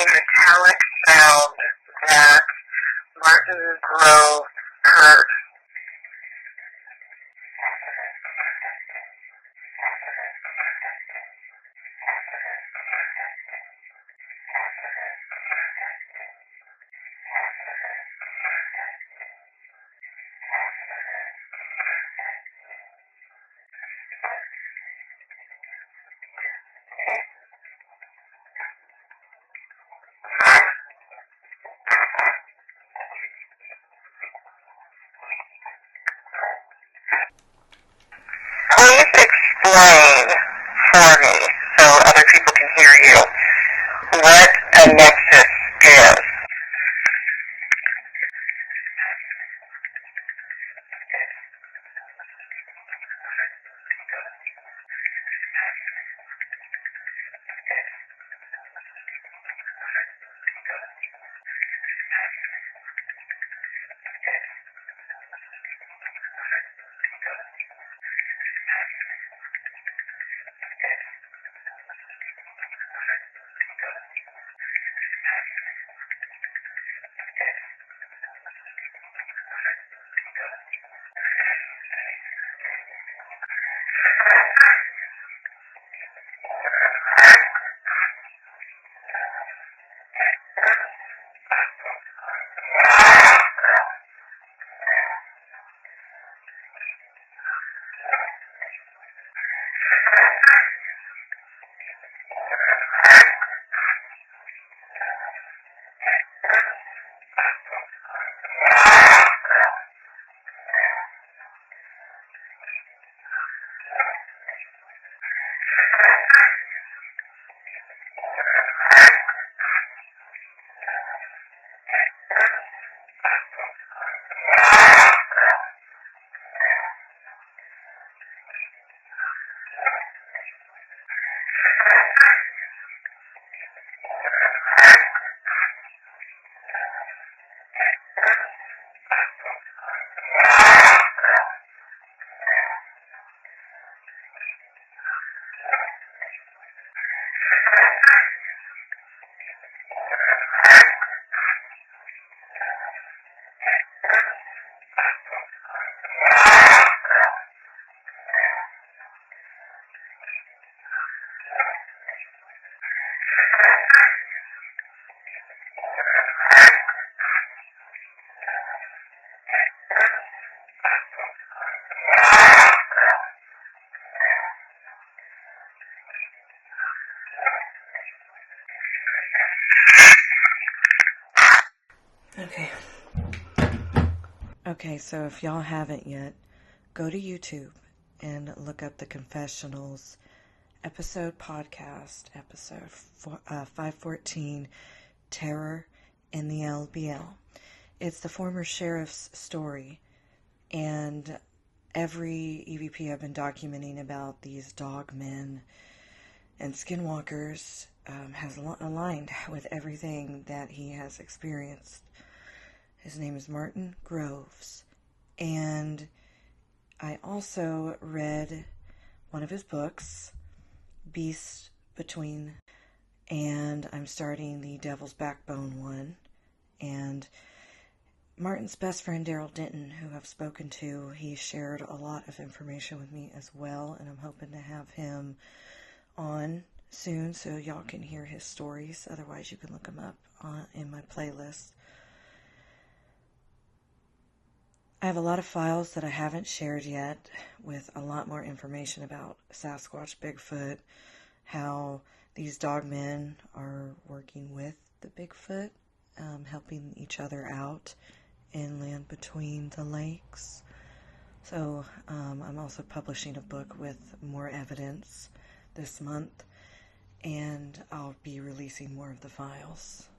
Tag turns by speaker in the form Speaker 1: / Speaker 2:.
Speaker 1: metallic sound that Martin Grove heard. Please explain for me, so other people can hear you, what a nexus is.
Speaker 2: Okay, so if y'all haven't yet, go to YouTube and look up the Confessionals episode 514, Terror in the LBL. It's the former sheriff's story, and every EVP I've been documenting about these dogmen and skinwalkers has aligned with everything that he has experienced. His name is Martin Groves, and I also read one of his books, Beast Between, and I'm starting the Devil's Backbone one, and Martin's best friend, Darrell Denton, who I've spoken to, he shared a lot of information with me as well, and I'm hoping to have him on soon so y'all can hear his stories. Otherwise, you can look him up in my playlist. I have a lot of files that I haven't shared yet with a lot more information about Sasquatch, Bigfoot, how these dogmen are working with the Bigfoot, helping each other out inland between the lakes. So I'm also publishing a book with more evidence this month, and I'll be releasing more of the files